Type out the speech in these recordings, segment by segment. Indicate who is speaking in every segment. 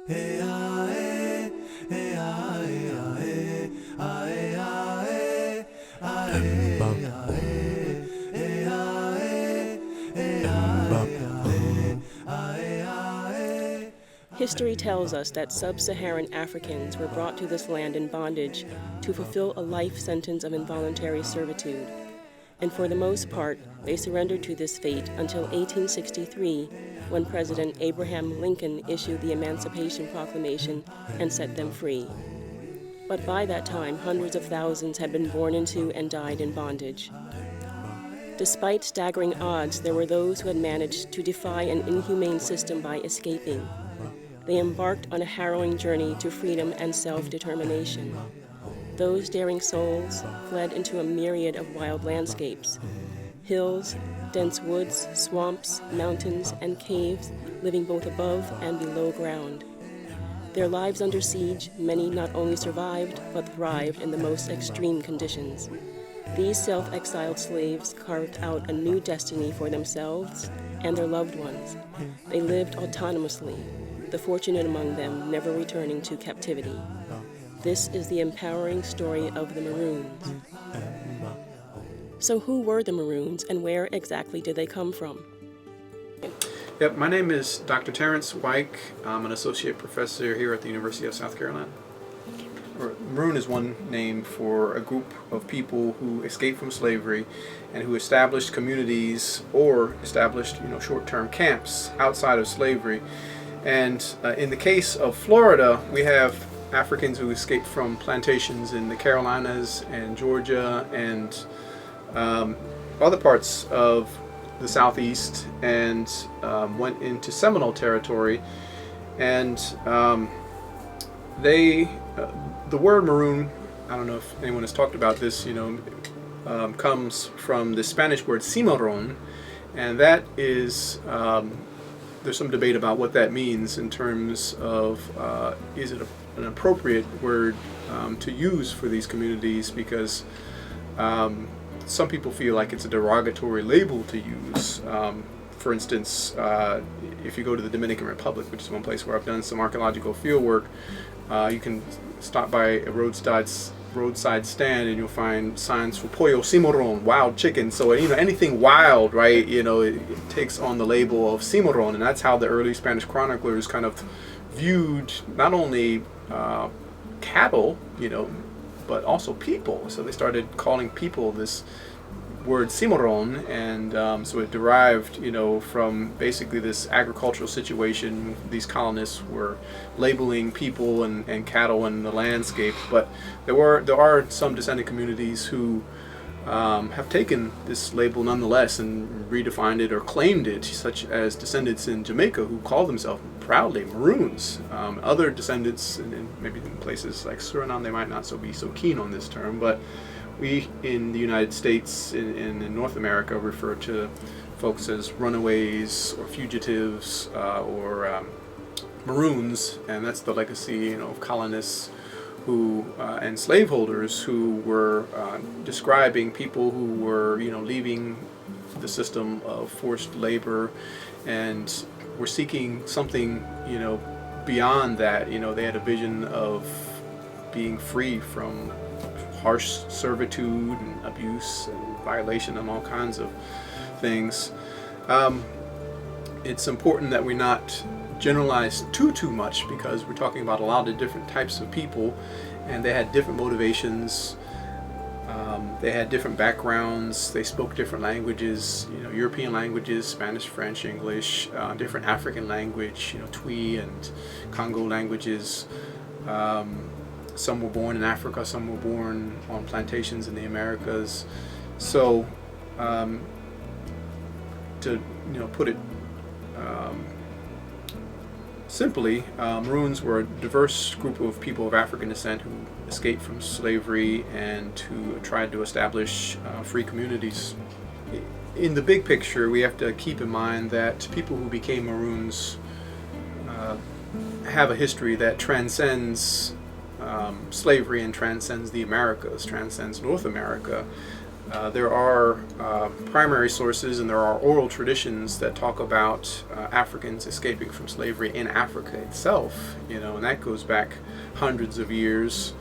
Speaker 1: History tells us that sub-Saharan Africans were brought to this land in bondage to fulfill a life sentence of involuntary servitude. And for the most part, they surrendered to this fate until 1863, when President Abraham Lincoln issued the Emancipation Proclamation and set them free. But by that time, hundreds of thousands had been born into and died in bondage. Despite staggering odds, there were those who had managed to defy an inhumane system by escaping. They embarked on a harrowing journey to freedom and self-determination. Those daring souls fled into a myriad of wild landscapes: hills, dense woods, swamps, mountains, and caves, living both above and below ground. Their lives under siege, many not only survived, but thrived in the most extreme conditions. These self-exiled slaves carved out a new destiny for themselves and their loved ones. They lived autonomously, the fortunate among them never returning to captivity. This is the empowering story of the Maroons. So who were the Maroons, and where exactly did they come from?
Speaker 2: Yep, my name is Dr. Terrence Wyke. I'm an associate professor here at the University of South Carolina. Maroon is one name for a group of people who escaped from slavery and who established communities or established, short-term camps outside of slavery. And in the case of Florida, we have Africans who escaped from plantations in the Carolinas and Georgia and other parts of the Southeast, and went into Seminole territory. And the word maroon, I don't know if anyone has talked about this, comes from the Spanish word cimarron, and that is, there's some debate about what that means in terms of is it an appropriate word to use for these communities, because some people feel like it's a derogatory label to use. For instance, if you go to the Dominican Republic, which is one place where I've done some archaeological field work, you can stop by a roadside stand and you'll find signs for pollo cimarron, wild chicken. So anything wild, right? It takes on the label of cimarron, and that's how the early Spanish chroniclers kind of viewed not only cattle, but also people. So they started calling people this word cimarron, and so it derived, from basically this agricultural situation. These colonists were labeling people and cattle in the landscape, but there are some descendant communities who have taken this label nonetheless and redefined it or claimed it, such as descendants in Jamaica who call themselves proudly Maroons. Other descendants, maybe in places like Suriname, they might not be so keen on this term, but we in the United States, in North America, refer to folks as runaways or fugitives or Maroons, and that's the legacy, of colonists who and slaveholders who were describing people who were, leaving the system of forced labor and were seeking something, beyond that. They had a vision of being free from harsh servitude and abuse and violation and all kinds of things. It's important that we not generalize too much, because we're talking about a lot of different types of people, and they had different motivations. They had different backgrounds. They spoke different languages, European languages, Spanish, French, English, different African language, Twi and Congo languages. Some were born in Africa, some were born on plantations in the Americas. So, to put it simply, Maroons were a diverse group of people of African descent who escaped from slavery and who tried to establish free communities. In the big picture, we have to keep in mind that people who became Maroons have a history that transcends slavery and transcends the Americas, transcends North America. There are primary sources and there are oral traditions that talk about Africans escaping from slavery in Africa itself, and that goes back hundreds of years.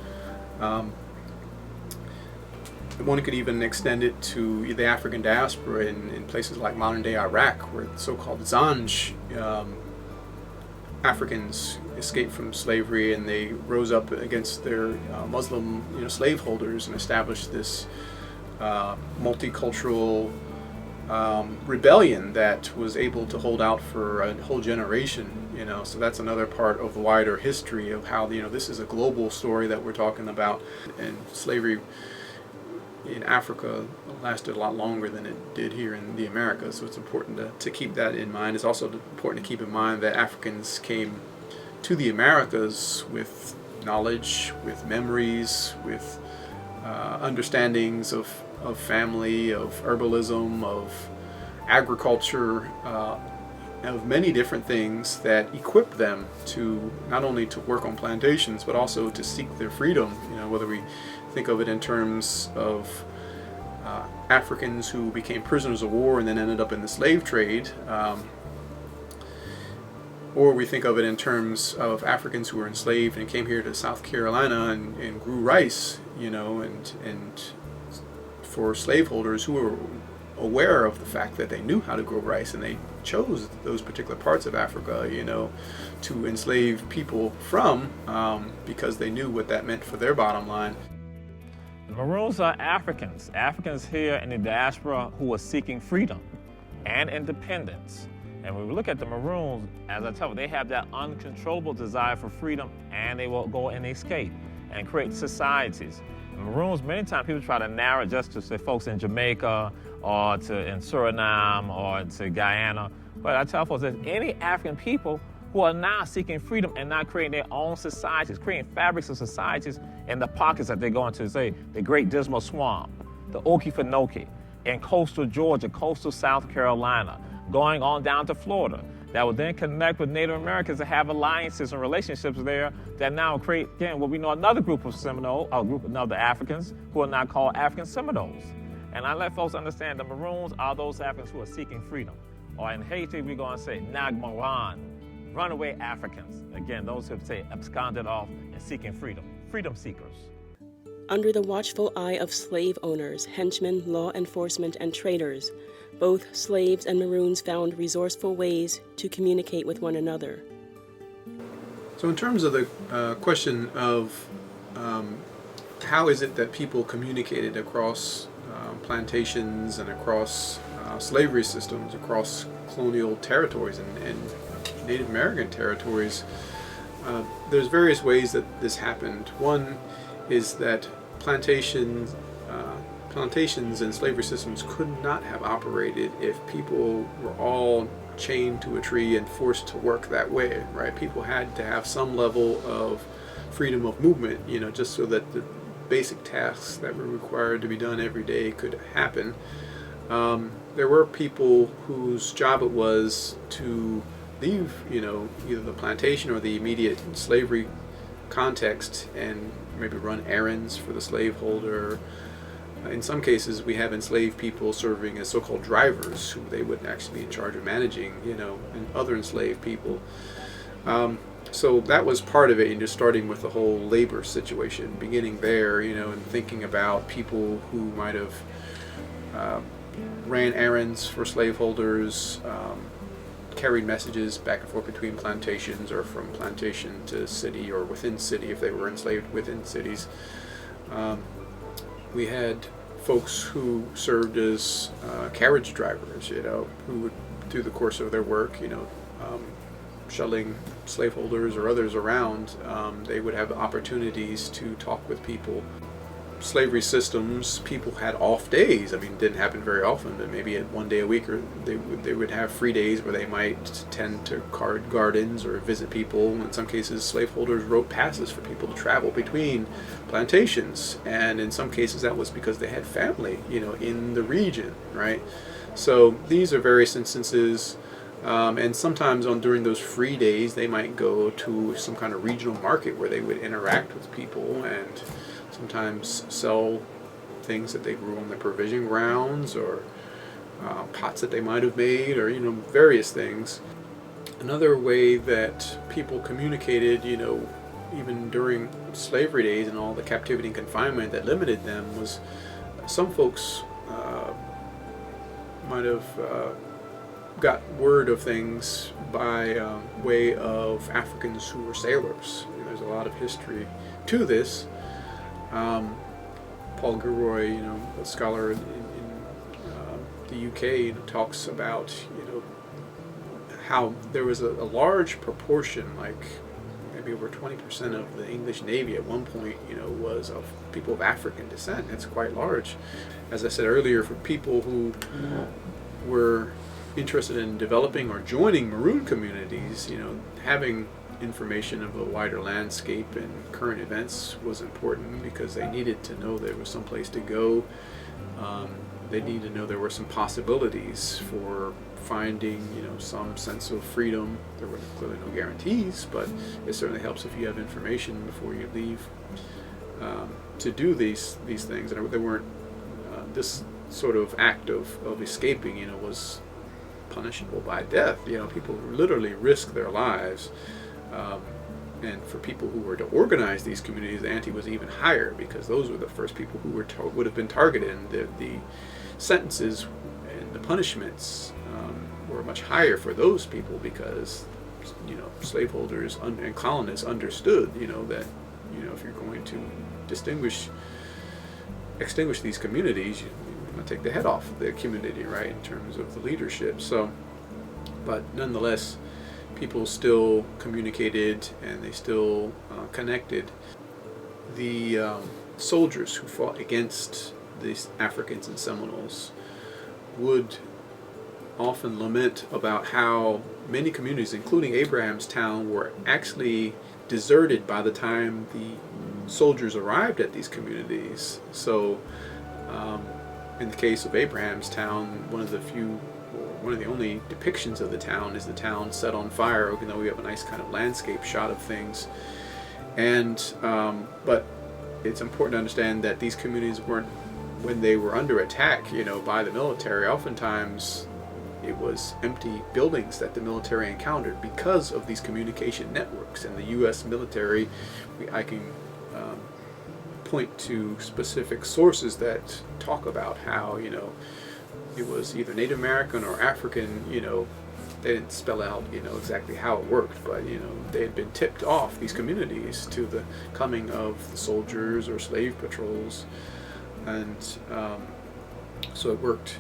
Speaker 2: One could even extend it to the African diaspora in places like modern-day Iraq, where the so-called Zanj Africans escaped from slavery and they rose up against their Muslim slaveholders and established this multicultural rebellion that was able to hold out for a whole generation. So that's another part of the wider history of how this is a global story that we're talking about, and slavery in Africa lasted a lot longer than it did here in the Americas. So it's important to keep that in mind. It's also important to keep in mind that Africans came to the Americas with knowledge, with memories, with understandings of family, of herbalism, of agriculture, of many different things that equip them to not only to work on plantations but also to seek their freedom. Whether we think of it in terms of Africans who became prisoners of war and then ended up in the slave trade, or we think of it in terms of Africans who were enslaved and came here to South Carolina and grew rice, and for slaveholders who were aware of the fact that they knew how to grow rice and they chose those particular parts of Africa, to enslave people from, because they knew what that meant for their bottom line.
Speaker 3: The Maroons are Africans here in the diaspora who are seeking freedom and independence. And when we look at the Maroons, as I tell you, they have that uncontrollable desire for freedom, and they will go and escape and create societies. The Maroons, many times people try to narrow it just to say folks in Jamaica or in Suriname or to Guyana. But I tell folks that any African people who are now seeking freedom and now creating their own societies, creating fabrics of societies in the pockets that they go into, say, the Great Dismal Swamp, the Okefenokee, in coastal Georgia, coastal South Carolina, going on down to Florida, that will then connect with Native Americans and have alliances and relationships there that now create, again, what we know another group of Seminole, a group of other Africans who are now called African Seminoles. And I let folks understand the Maroons are those Africans who are seeking freedom. Or in Haiti, we're going to say Nagmaran, runaway Africans. Again, those who say absconded off and seeking freedom, freedom seekers.
Speaker 1: Under the watchful eye of slave owners, henchmen, law enforcement, and traders, both slaves and Maroons found resourceful ways to communicate with one another.
Speaker 2: So in terms of the question of how is it that people communicated across plantations and across slavery systems, across colonial territories and Native American territories, there's various ways that this happened. One is that plantations and slavery systems could not have operated if people were all chained to a tree and forced to work that way, right? People had to have some level of freedom of movement, just so that the basic tasks that were required to be done every day could happen. There were people whose job it was to leave, either the plantation or the immediate slavery context and maybe run errands for the slaveholder. In some cases, we have enslaved people serving as so-called drivers, who they would actually be in charge of managing, and other enslaved people. So that was part of it, and just starting with the whole labor situation, beginning there, and thinking about people who might have ran errands for slaveholders, carried messages back and forth between plantations or from plantation to city or within city if they were enslaved within cities. We had folks who served as carriage drivers, who would, through the course of their work, shuttling slaveholders or others around, they would have opportunities to talk with people. Slavery systems, people had off days. It didn't happen very often, but maybe one day a week, or they would have free days where they might tend to guard gardens or visit people. In some cases, slaveholders wrote passes for people to travel between plantations, and in some cases that was because they had family, in the region, right? So these are various instances. And sometimes during those free days, they might go to some kind of regional market where they would interact with people and sometimes sell things that they grew on their provision grounds, or pots that they might have made, or various things. Another way that people communicated, even during slavery days and all the captivity and confinement that limited them, was some folks might have got word of things by way of Africans who were sailors. There's a lot of history to this. Paul Gilroy, a scholar in the UK, talks about how there was a large proportion, like maybe over 20% of the English Navy at one point, was of people of African descent. It's quite large. As I said earlier, for people who were interested in developing or joining Maroon communities, having information of a wider landscape and current events was important, because they needed to know there was some place to go. They needed to know there were some possibilities for finding, some sense of freedom. There were clearly no guarantees, but it certainly helps if you have information before you leave to do these things. And they weren't this sort of act of escaping, was punishable by death. People literally risked their lives. And for people who were to organize these communities, the ante was even higher, because those were the first people who would have been targeted, and the sentences and the punishments were much higher for those people, because slaveholders and colonists understood that if you're going to extinguish these communities, you want to take the head off of the community, right, in terms of the leadership. So, but nonetheless, people still communicated, and they still connected. The soldiers who fought against these Africans and Seminoles would often lament about how many communities, including Abrahamstown, were actually deserted by the time the soldiers arrived at these communities. So in the case of Abrahamstown, one of the only depictions of the town is the town set on fire, even though we have a nice kind of landscape shot of things. And but it's important to understand that these communities weren't, when they were under attack, by the military, oftentimes it was empty buildings that the military encountered because of these communication networks. And the U.S. military, I can point to specific sources that talk about how, it was either Native American or African, they didn't spell out, exactly how it worked, but, they had been tipped off, these communities, to the coming of the soldiers or slave patrols. And so it worked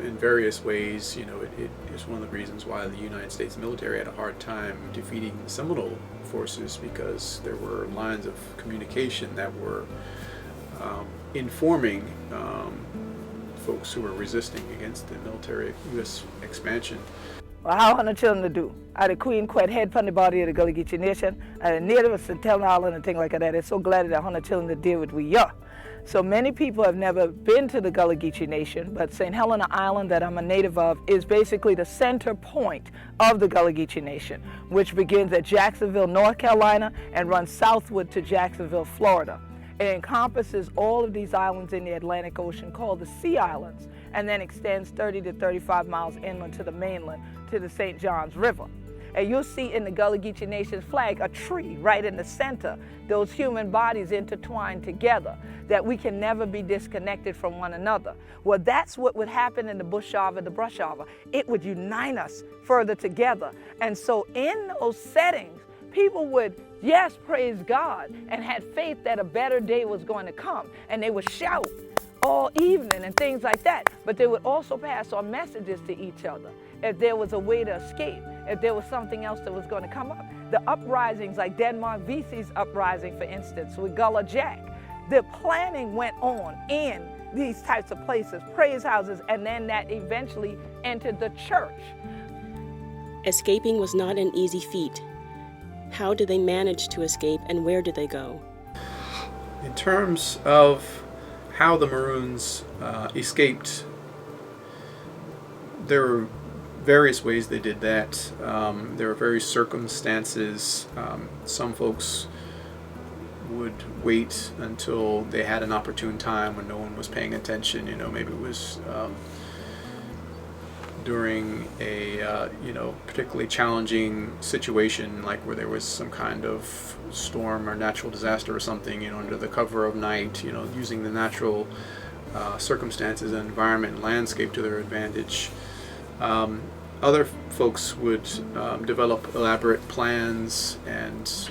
Speaker 2: in various ways. It is one of the reasons why the United States military had a hard time defeating the Seminole forces, because there were lines of communication that were informing folks who were resisting against the military U.S. expansion.
Speaker 4: Well, how are the children to do? Are the queen quite head from the body of the Gullah Geechee Nation? Are the natives and Telling Island and things like that? It's so glad that 100 children to deal with we are. So many people have never been to the Gullah Geechee Nation, but St. Helena Island, that I'm a native of, is basically the center point of the Gullah Geechee Nation, which begins at Jacksonville, North Carolina, and runs southward to Jacksonville, Florida. It encompasses all of these islands in the Atlantic Ocean called the Sea Islands, and then extends 30 to 35 miles inland to the mainland, to the St. Johns River. And you'll see in the Gullah Geechee Nation's flag a tree right in the center, those human bodies intertwined together, that we can never be disconnected from one another. Well, that's what would happen in the Bushava, the Brushava. It would unite us further together. And so in those settings, people would, yes, praise God, and had faith that a better day was going to come. And they would shout all evening and things like that. But they would also pass on messages to each other. If there was a way to escape, if there was something else that was going to come up. The uprisings, like Denmark Vesey's uprising, for instance, with Gullah Jack, the planning went on in these types of places, praise houses, and then that eventually entered the church.
Speaker 1: Escaping was not an easy feat. How did they manage to escape, and where did they go?
Speaker 2: In terms of how the Maroons escaped, there were various ways they did that. There were various circumstances. Some folks would wait until they had an opportune time when no one was paying attention. Maybe it was during a particularly challenging situation, like where there was some kind of storm or natural disaster or something, under the cover of night, using the natural circumstances and environment and landscape to their advantage. Other folks would develop elaborate plans and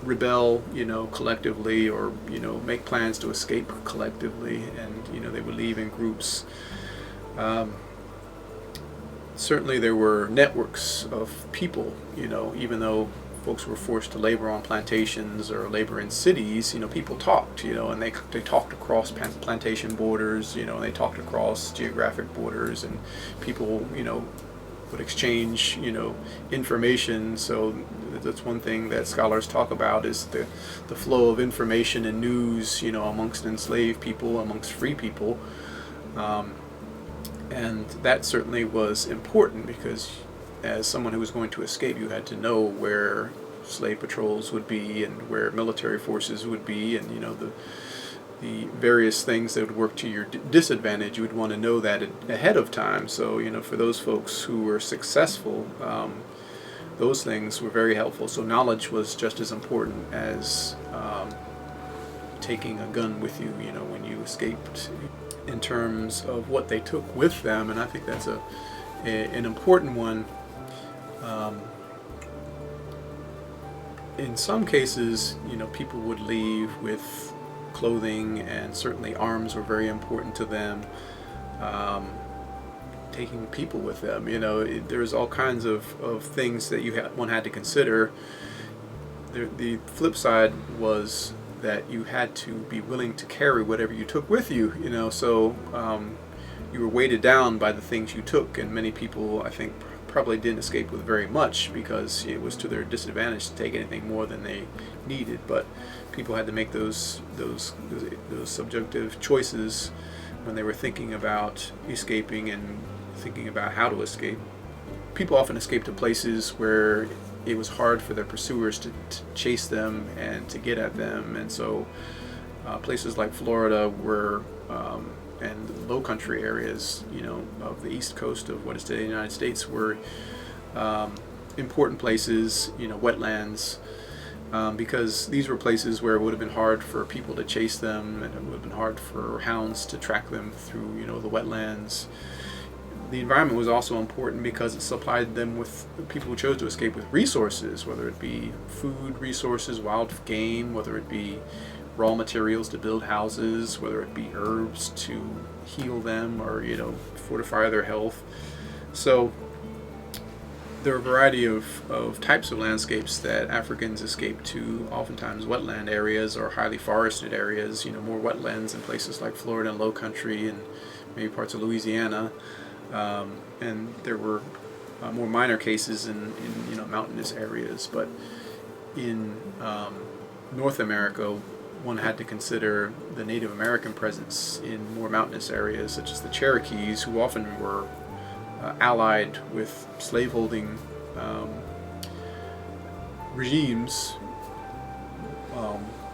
Speaker 2: rebel, collectively, or make plans to escape collectively, and they would leave in groups. Certainly there were networks of people, even though folks were forced to labor on plantations or labor in cities, people talked, and they talked across plantation borders, and they talked across geographic borders, and people, would exchange, information. So that's one thing that scholars talk about, is the flow of information and news, amongst enslaved people, amongst free people. And that certainly was important, because as someone who was going to escape, you had to know where slave patrols would be and where military forces would be, and the various things that would work to your disadvantage. You would want to know that ahead of time. So for those folks who were successful, those things were very helpful. So knowledge was just as important as taking a gun with you, when you escaped, in terms of what they took with them. And I think that's an important one. In some cases, people would leave with clothing, and certainly arms were very important to them. Taking people with them, there's all kinds of things that one had to consider. The flip side was that you had to be willing to carry whatever you took with you, so you were weighted down by the things you took, and many people, I think, probably didn't escape with very much, because it was to their disadvantage to take anything more than they needed. But people had to make those subjective choices when they were thinking about escaping and thinking about how to escape. People often escaped to places where it was hard for their pursuers to chase them and to get at them, and so places like Florida were, and the low country areas, of the east coast of what is today the United States, were important places, wetlands, because these were places where it would have been hard for people to chase them, and it would have been hard for hounds to track them through, the wetlands. The environment was also important because it supplied them with, people who chose to escape, with resources, whether it be food resources, wild game, whether it be raw materials to build houses, whether it be herbs to heal them or, fortify their health. So there are a variety of types of landscapes that Africans escape to, oftentimes wetland areas or highly forested areas, more wetlands in places like Florida and low country, and maybe parts of Louisiana. And there were more minor cases in mountainous areas, but in North America, one had to consider the Native American presence in more mountainous areas, such as the Cherokees, who often were allied with slaveholding regimes.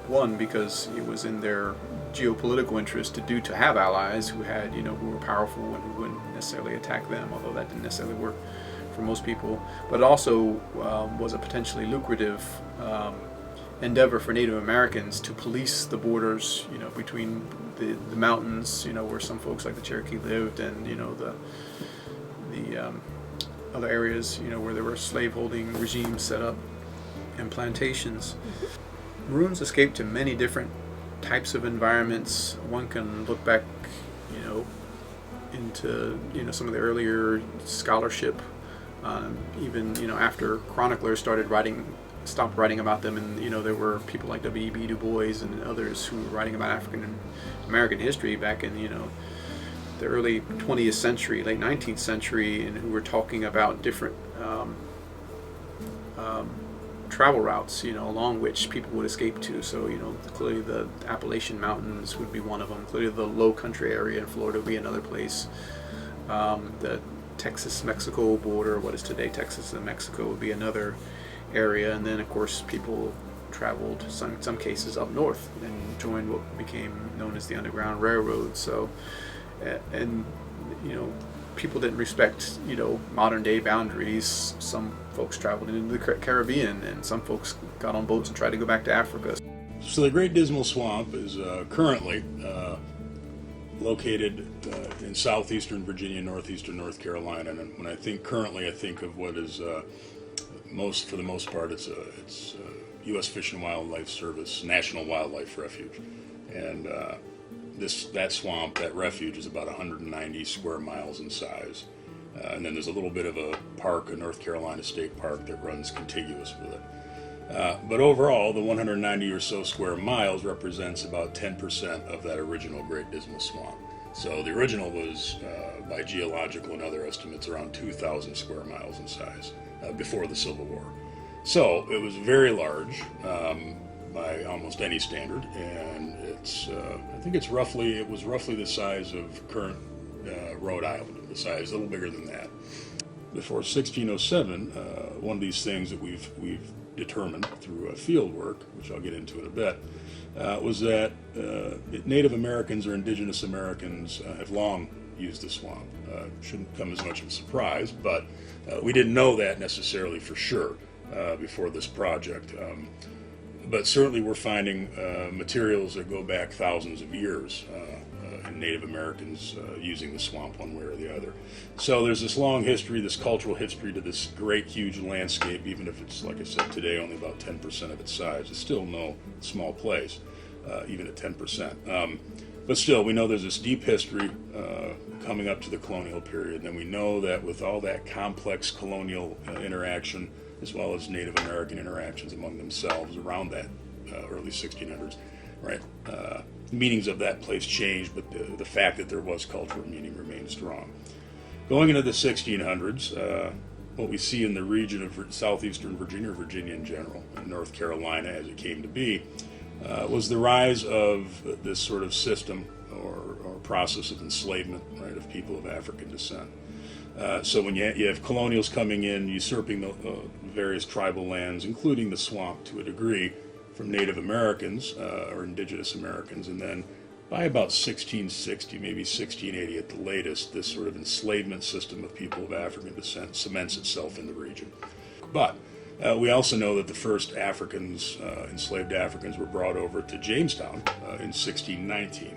Speaker 2: One, because it was in their geopolitical interest to have allies who had, who were powerful and who wouldn't necessarily attack them, although that didn't necessarily work for most people. But it also was a potentially lucrative endeavor for Native Americans to police the borders, between the mountains, where some folks like the Cherokee lived, and the other areas, where there were slaveholding regimes set up and plantations. Maroons escaped to many different types of environments. One can look back, into some of the earlier scholarship, even after chroniclers stopped writing about them, and there were people like W.E.B. Du Bois and others who were writing about African American history back in the early 20th century, late 19th century, and who were talking about different travel routes, along which people would escape to. So, clearly the Appalachian Mountains would be one of them. Clearly the low country area in Florida would be another place. The Texas-Mexico border, what is today Texas and Mexico, would be another area. And then, of course, people traveled, in some cases up north, and joined what became known as the Underground Railroad. So, and people didn't respect modern day boundaries. Some folks traveled into the Caribbean, and some folks got on boats and tried to go back to Africa.
Speaker 5: So the Great Dismal Swamp is currently located in southeastern Virginia, northeastern North Carolina. And when I think currently, I think of what is for the most part, it's U.S. Fish and Wildlife Service National Wildlife Refuge, and that swamp, that refuge, is about 190 square miles in size. And then there's a little bit of a park, a North Carolina State Park, that runs contiguous with it. But overall, the 190 or so square miles represents about 10% of that original Great Dismal Swamp. So the original was, by geological and other estimates, around 2,000 square miles in size before the Civil War. So it was very large by almost any standard, and I think it was roughly the size of current Rhode Island, the size, a little bigger than that. Before 1607, one of these things that we've determined through field work, which I'll get into in a bit, was that Native Americans or Indigenous Americans have long used the swamp. Shouldn't come as much of a surprise, but we didn't know that necessarily for sure before this project. But certainly we're finding materials that go back thousands of years and Native Americans using the swamp one way or the other. So there's this long history, this cultural history to this great, huge landscape, even if it's, like I said, today only about 10% of its size. It's still no small place, even at 10%. But still, we know there's this deep history coming up to the colonial period, and we know that with all that complex colonial interaction, as well as Native American interactions among themselves around that early 1600s, right? Meanings of that place changed, but the fact that there was cultural meaning remained strong. Going into the 1600s, what we see in the region of southeastern Virginia, or Virginia in general, and North Carolina as it came to be, was the rise of this sort of system or process of enslavement, right, of people of African descent. So when you have colonials coming in, usurping the various tribal lands, including the swamp to a degree, from Native Americans or Indigenous Americans, and then by about 1660, maybe 1680 at the latest, this sort of enslavement system of people of African descent cements itself in the region. But we also know that the first Africans, enslaved Africans, were brought over to Jamestown in 1619.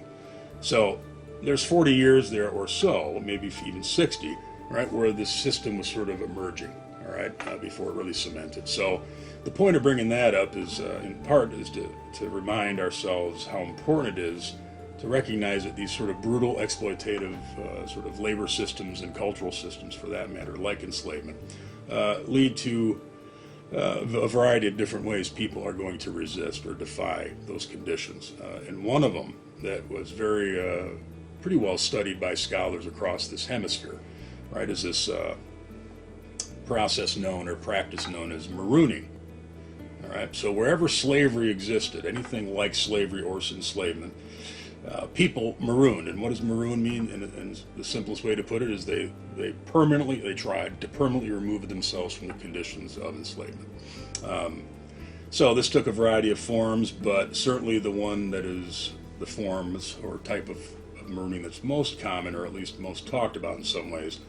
Speaker 5: So there's 40 years there or so, maybe even 60, right, where this system was sort of emerging, all right, before it really cemented. So the point of bringing that up is, in part, is to remind ourselves how important it is to recognize that these sort of brutal, exploitative sort of labor systems and cultural systems, for that matter, like enslavement, lead to a variety of different ways people are going to resist or defy those conditions. And one of them that was pretty well studied by scholars across this hemisphere, right, is this process known or practice known as marooning. All right, so wherever slavery existed, anything like slavery or enslavement, people marooned. And what does maroon mean? And the simplest way to put it is they tried to permanently remove themselves from the conditions of enslavement. So this took a variety of forms, but certainly the one that is the forms or type of marooning that's most common, or at least most talked about in some ways,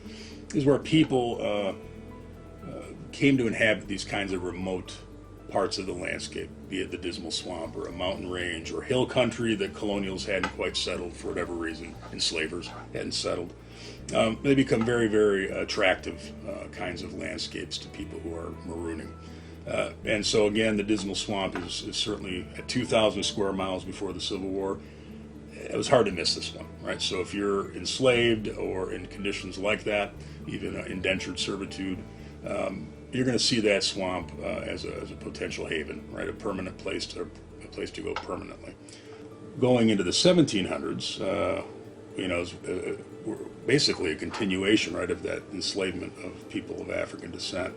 Speaker 5: is where people came to inhabit these kinds of remote parts of the landscape, be it the Dismal Swamp or a mountain range or hill country that colonials hadn't quite settled for whatever reason, enslavers hadn't settled. They become very, very attractive kinds of landscapes to people who are marooning. And so again, the Dismal Swamp is certainly at 2,000 square miles before the Civil War. It was hard to miss this one, right? So if you're enslaved or in conditions like that, even indentured servitude, you're going to see that swamp as a potential haven, right? A permanent place to go permanently. Going into the 1700s, is basically a continuation, right, of that enslavement of people of African descent,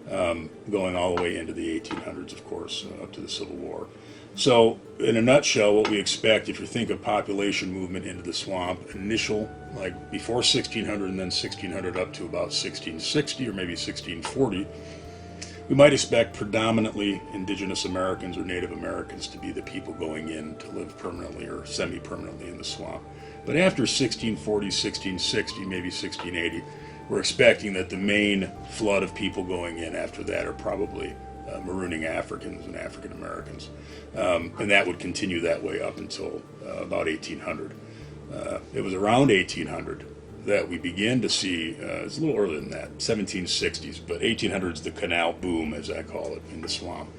Speaker 5: going all the way into the 1800s, of course, up to the Civil War. So, in a nutshell, what we expect, if you think of population movement into the swamp, initial, like before 1600 and then 1600 up to about 1660 or maybe 1640, we might expect predominantly indigenous Americans or Native Americans to be the people going in to live permanently or semi-permanently in the swamp. But after 1640, 1660, maybe 1680, we're expecting that the main flood of people going in after that are probably marooning Africans and African Americans. And that would continue that way up until about 1800. It was around 1800 that we begin to see, it's a little earlier than that, 1760s, but 1800 is the canal boom, as I call it, in the swamp.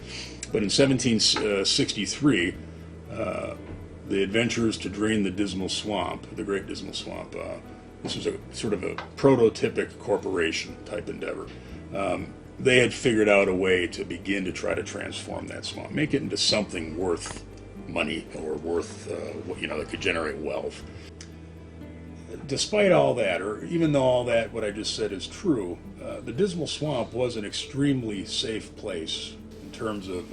Speaker 5: But in 1763, the adventurers to drain the Dismal Swamp, the Great Dismal Swamp, this was a sort of a prototypic corporation type endeavor. They had figured out a way to begin to try to transform that swamp, make it into something worth money or worth, that could generate wealth. Despite all that, or even though all that, what I just said is true, the Dismal Swamp was an extremely safe place in terms of,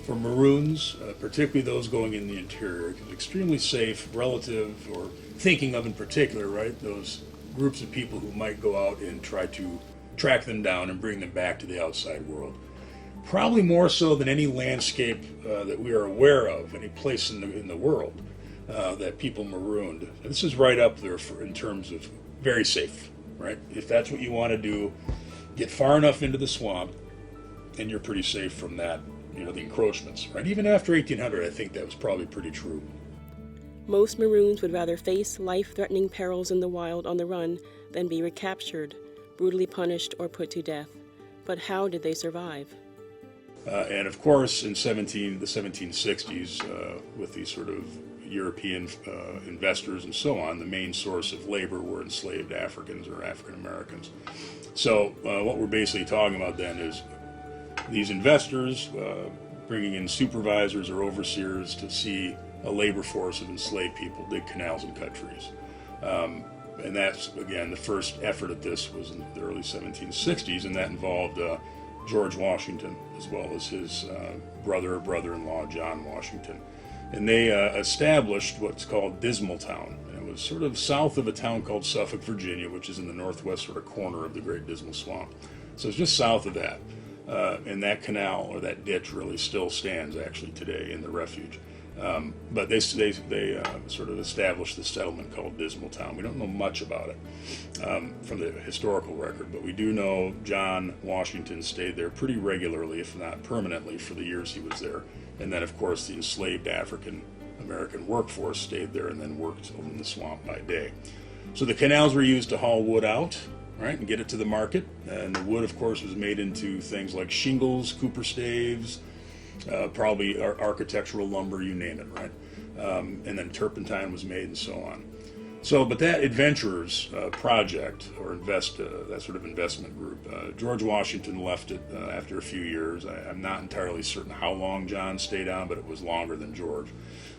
Speaker 5: for Maroons, particularly those going in the interior. It was extremely safe relative, or thinking of in particular, right, those groups of people who might go out and try to track them down and bring them back to the outside world. Probably more so than any landscape that we are aware of, any place in the world. That people marooned. This is right up there in terms of very safe, right? If that's what you want to do, get far enough into the swamp, and you're pretty safe from that, the encroachments, right? Even after 1800, I think that was probably pretty true.
Speaker 1: Most Maroons would rather face life-threatening perils in the wild on the run than be recaptured, brutally punished, or put to death. But how did they survive?
Speaker 5: And of course, in the 1760s, with these sort of European investors and so on, the main source of labor were enslaved Africans or African Americans. So what we're basically talking about then is these investors bringing in supervisors or overseers to see a labor force of enslaved people dig canals and cut trees. And that's, again, the first effort at this was in the early 1760s, and that involved George Washington as well as his brother-in-law, John Washington. And they established what's called Dismaltown. And it was sort of south of a town called Suffolk, Virginia, which is in the northwest sort of corner of the Great Dismal Swamp. So it's just south of that. And that canal, or that ditch, really still stands actually today in the refuge. But they sort of established this settlement called Dismaltown. We don't know much about it from the historical record, but we do know John Washington stayed there pretty regularly, if not permanently, for the years he was there. And then, of course, the enslaved African American workforce stayed there and then worked in the swamp by day. So the canals were used to haul wood out, right, and get it to the market. And the wood, of course, was made into things like shingles, cooper staves, probably architectural lumber, you name it, right? And then turpentine was made and so on. So, but that adventurers project, or that sort of investment group, George Washington left it after a few years. I'm not entirely certain how long John stayed on, but it was longer than George.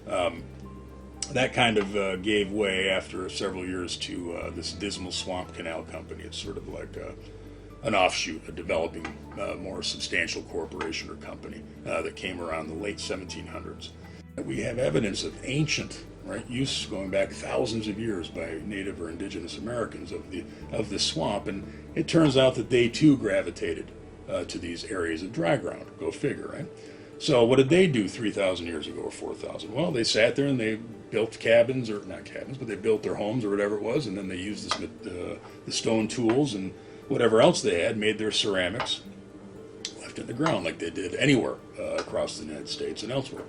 Speaker 5: That kind of gave way after several years to this Dismal Swamp Canal Company. It's sort of like an offshoot, a developing, more substantial corporation or company that came around the late 1700s. We have evidence of ancient, right, use going back thousands of years by Native or Indigenous Americans of the swamp, and it turns out that they too gravitated to these areas of dry ground. Go figure, right? So what did they do 3,000 years ago or 4,000? Well, they sat there and they built cabins, or not cabins, but they built their homes or whatever it was, and then they used the stone tools and whatever else they had, made their ceramics, left in the ground like they did anywhere across the United States and elsewhere.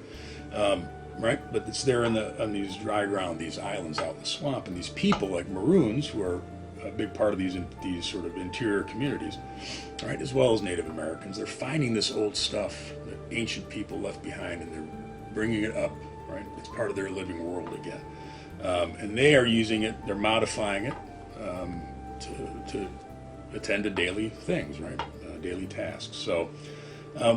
Speaker 5: Right? But it's there on these dry ground, these islands out in the swamp, and these people like Maroons, who are a big part of these sort of interior communities, right, as well as Native Americans, they're finding this old stuff that ancient people left behind, and they're bringing it up, right? It's part of their living world again. And they are using it, they're modifying it to attend to daily things, right? Daily tasks. So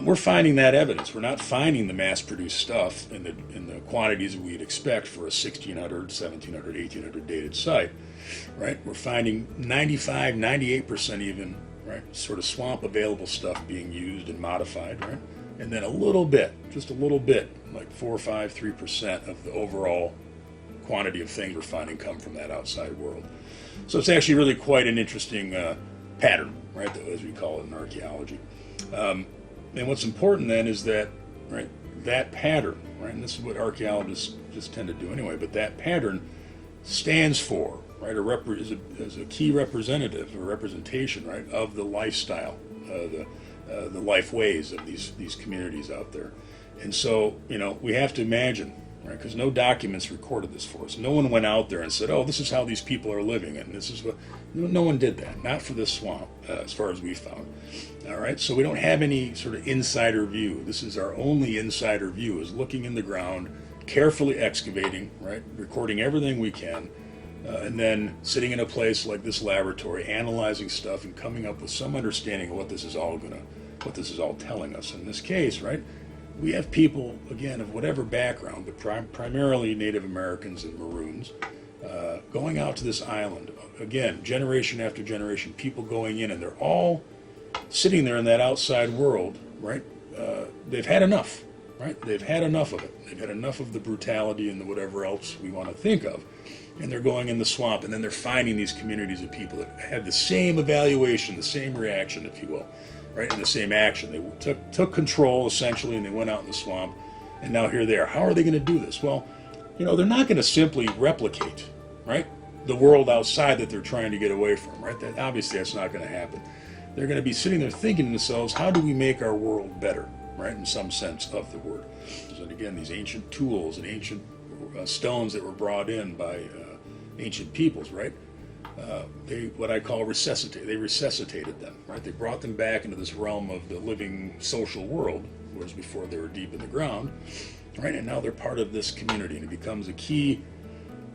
Speaker 5: we're finding that evidence. We're not finding the mass-produced stuff in the quantities that we'd expect for a 1600, 1700, 1800 dated site, right? We're finding 95, 98% even, right, sort of swamp-available stuff being used and modified, right? And then a little bit, just a little bit, like 4, 5, 3% of the overall quantity of things we're finding come from that outside world. So it's actually really quite an interesting pattern right, as we call it in archaeology. And what's important then is that, right, that pattern, right, and this is what archaeologists just tend to do anyway, but that pattern stands for, right, is a key representative or representation, right, of the lifestyle, the life ways of these communities out there. And so, we have to imagine, right, because no documents recorded this for us. No one went out there and said, oh, this is how these people are living, and this is what. No one did that, not for this swamp, as far as we found. All right, so we don't have any sort of insider view. This is our only insider view, is looking in the ground, carefully excavating, right, recording everything we can, and then sitting in a place like this laboratory, analyzing stuff and coming up with some understanding of what this is all telling us. In this case, right, we have people, again, of whatever background, but primarily Native Americans and Maroons, going out to this island. Again, generation after generation, people going in, and they're all sitting there in that outside world, right? They've had enough, right? They've had enough of it. They've had enough of the brutality and the whatever else we want to think of. And they're going in the swamp, and then they're finding these communities of people that have the same evaluation, the same reaction, if you will, right? And the same action. They took control, essentially, and they went out in the swamp, and now here they are. How are they going to do this? Well, they're not going to simply replicate, right, the world outside that they're trying to get away from, right? Obviously, that's not going to happen. They're going to be sitting there thinking to themselves, how do we make our world better, right, in some sense of the word. And again, these ancient tools and ancient stones that were brought in by ancient peoples, right, they, what I call they resuscitated them, right? They brought them back into this realm of the living social world, whereas before they were deep in the ground, right, and now they're part of this community, and it becomes a key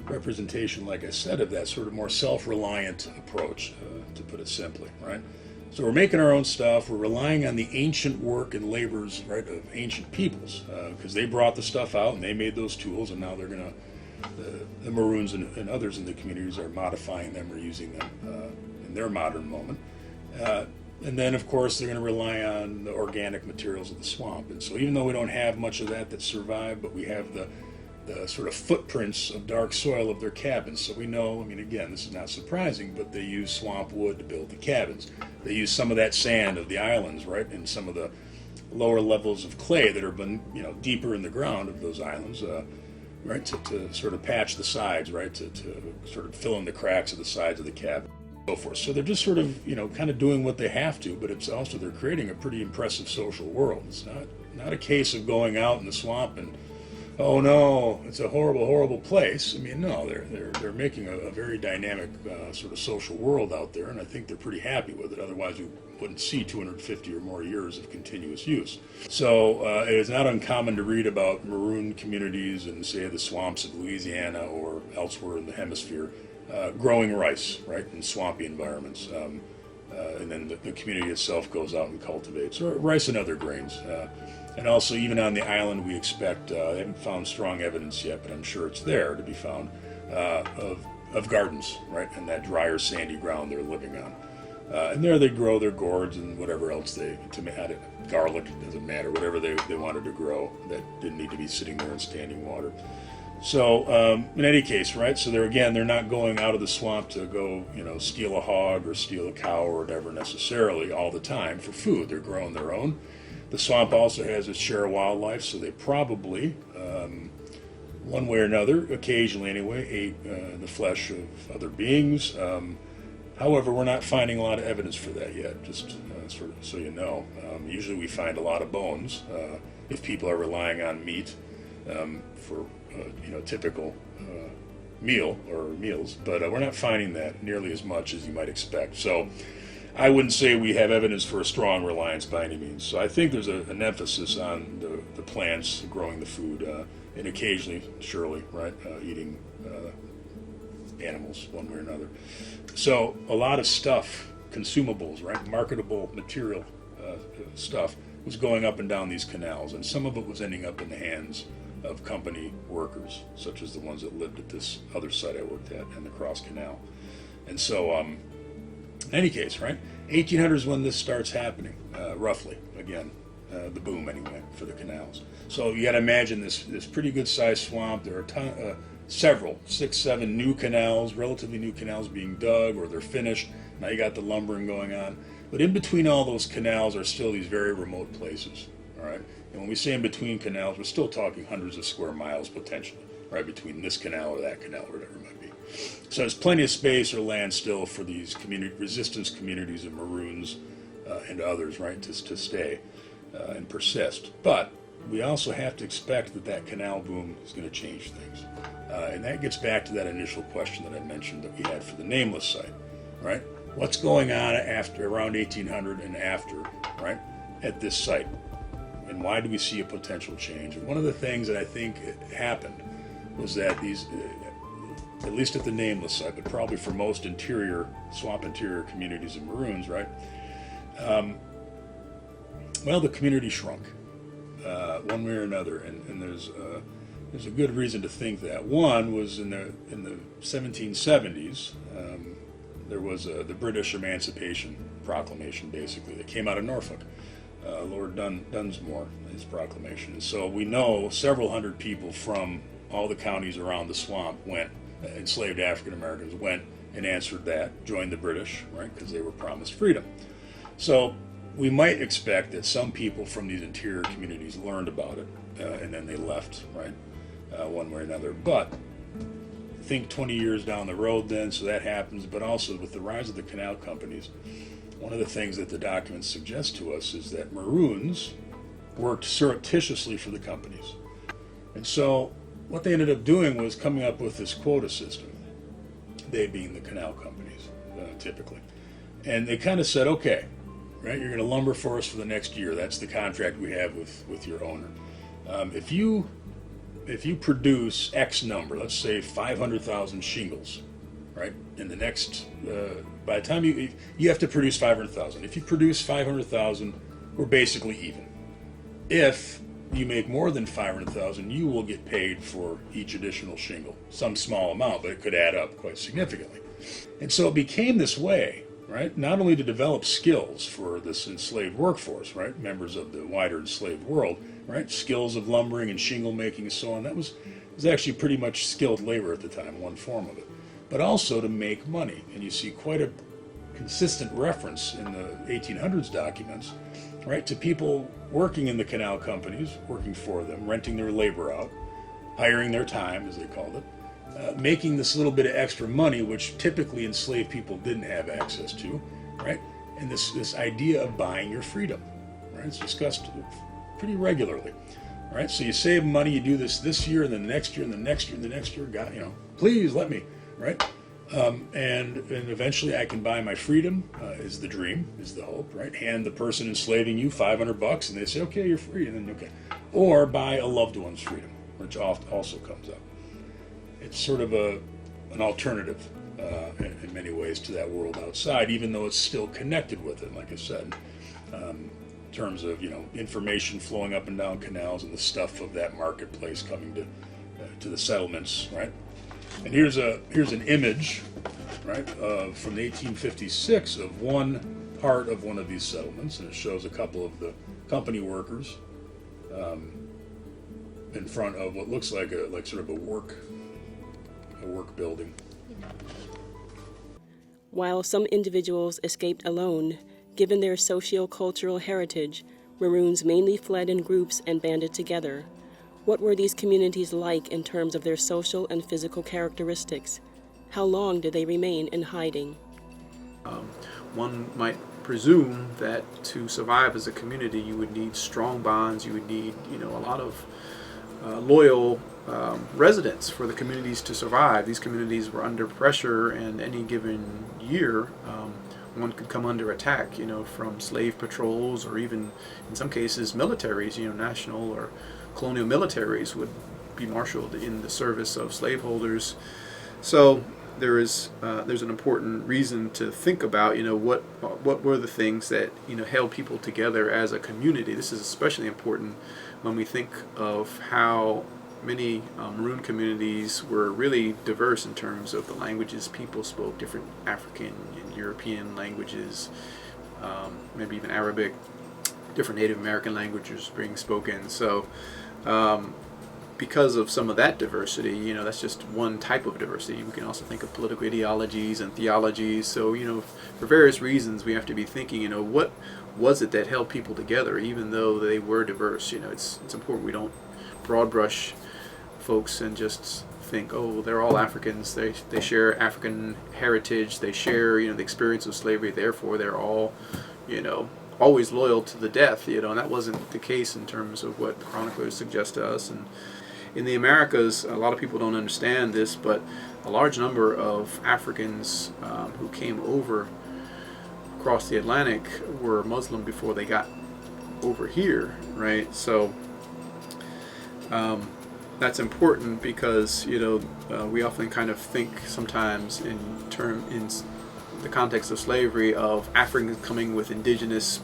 Speaker 5: representation, like I said, of that sort of more self-reliant approach, to put it simply, right? So we're making our own stuff. We're relying on the ancient work and labors, right, of ancient peoples, because they brought the stuff out and they made those tools, and now they're going to, the Maroons and others in the communities are modifying them or using them in their modern moment. And then, of course, they're going to rely on the organic materials of the swamp. And so even though we don't have much of that survived, but we have the sort of footprints of dark soil of their cabins. So we know, again, this is not surprising, but they use swamp wood to build the cabins. They use some of that sand of the islands, right, and some of the lower levels of clay that are been, deeper in the ground of those islands, right, to sort of patch the sides, right, to sort of fill in the cracks of the sides of the cabin, and so forth. So they're just sort of, kind of doing what they have to, but it's also they're creating a pretty impressive social world. It's not a case of going out in the swamp and, oh no, it's a horrible, horrible place. No, they're making a very dynamic sort of social world out there, and I think they're pretty happy with it. Otherwise, we wouldn't see 250 or more years of continuous use. So it is not uncommon to read about Maroon communities in, say, the swamps of Louisiana or elsewhere in the hemisphere growing rice, right, in swampy environments. And then the community itself goes out and cultivates rice and other grains. And also, even on the island, we expect, they haven't found strong evidence yet, but I'm sure it's there to be found, of gardens, right, and that drier, sandy ground they're living on. And there they grow their gourds and whatever else garlic, doesn't matter, whatever they wanted to grow that didn't need to be sitting there in standing water. So, in any case, right, so they're not going out of the swamp to go, steal a hog or steal a cow or whatever necessarily all the time for food. They're growing their own. The swamp also has its share of wildlife, so they probably, one way or another, occasionally anyway, ate the flesh of other beings. However, we're not finding a lot of evidence for that yet, just sort of so you know. Usually we find a lot of bones if people are relying on meat for typical meal or meals, but we're not finding that nearly as much as you might expect. So I wouldn't say we have evidence for a strong reliance by any means. So I think there's an emphasis on the plants, growing the food, and occasionally, surely, right, eating animals one way or another. So a lot of stuff, consumables, right, marketable material stuff was going up and down these canals, and some of it was ending up in the hands of company workers, such as the ones that lived at this other site I worked at in the Cross Canal. And so, in any case, right, 1800 is when this starts happening, roughly, again, the boom anyway, for the canals. So you got to imagine this pretty good sized swamp. There are several, 6, 7 new canals, relatively new canals being dug, or they're finished. Now you got the lumbering going on. But in between all those canals are still these very remote places, all right? And when we say in between canals, we're still talking hundreds of square miles potentially, right, between this canal or that canal, whatever it might be. So there's plenty of space or land still for these community resistance communities of Maroons and others, right, to stay and persist. But we also have to expect that that canal boom is going to change things. And that gets back to that initial question that I mentioned that we had for the nameless site, right? What's going on after around 1800 and after, right, at this site? And why do we see a potential change? And one of the things that I think happened was that these, at least at the nameless site, but probably for most swamp interior communities of Maroons, right? Well, the community shrunk one way or another, and there's a good reason to think that. One was in the 1770s. There was the British Emancipation Proclamation, basically, that came out of Norfolk. Lord Dunsmore, his proclamation. And so we know several hundred people from all the counties around the swamp enslaved African Americans went and answered that, joined the British, right, because they were promised freedom. So we might expect that some people from these interior communities learned about it, and then they left, right, one way or another. But think 20 years down the road then, so that happens, but also with the rise of the canal companies, one of the things that the documents suggest to us is that Maroons worked surreptitiously for the companies. And so what they ended up doing was coming up with this quota system, they being the canal companies, typically. And they kind of said, okay, right, you're going to lumber for us for the next year. That's the contract we have with your owner. If you produce X number, let's say 500,000 shingles, right, in the next, by the time you have to produce 500,000. If you produce 500,000, we're basically even. If you make more than 500,000, you will get paid for each additional shingle, some small amount, but it could add up quite significantly. And so it became this way, right, not only to develop skills for this enslaved workforce, right, members of the wider enslaved world, right, skills of lumbering and shingle making and so on. That was actually pretty much skilled labor at the time, one form of it, but also to make money. And you see quite a consistent reference in the 1800s documents, right, to people working in the canal companies, working for them, renting their labor out, hiring their time, as they called it, making this little bit of extra money, which typically enslaved people didn't have access to, right? And this idea of buying your freedom, right? It's discussed pretty regularly, right? So you save money, you do this year, and then the next year, and the next year, and the next year. God, please let me, right? And eventually I can buy my freedom, is the dream, is the hope, right? Hand the person enslaving you $500 and they say, okay, you're free, and then okay. Or buy a loved one's freedom, which also comes up. It's sort of an alternative in many ways to that world outside, even though it's still connected with it, like I said, in terms of, information flowing up and down canals and the stuff of that marketplace coming to the settlements, right? And here's an image, right, from 1856 of one part of one of these settlements, and it shows a couple of the company workers in front of what looks like sort of a work building.
Speaker 1: While some individuals escaped alone, given their socio-cultural heritage, Maroons mainly fled in groups and banded together. What were these communities like in terms of their social and physical characteristics? How long did they remain in hiding?
Speaker 2: One might presume that to survive as a community, you would need strong bonds. You would need, a lot of loyal residents for the communities to survive. These communities were under pressure, and any given year, one could come under attack, from slave patrols or even, in some cases, militaries, national or colonial militaries would be marshaled in the service of slaveholders. So there's an important reason to think about, what were the things that, held people together as a community. This is especially important when we think of how many Maroon communities were really diverse in terms of the languages people spoke, different African and European languages, maybe even Arabic, different Native American languages being spoken. So because of some of that diversity, that's just one type of diversity. We can also think of political ideologies and theologies. So, for various reasons, we have to be thinking, what was it that held people together, even though they were diverse? It's important we don't broad brush folks and just think, oh, they're all Africans. They share African heritage. They share, the experience of slavery. Therefore, they're all, always loyal to the death. And that wasn't the case in terms of what the chroniclers suggest to us. And in the Americas, a lot of people don't understand this, but a large number of Africans who came over across the Atlantic were Muslim before they got over here, right? So that's important because we often kind of think sometimes in the context of slavery of Africans coming with indigenous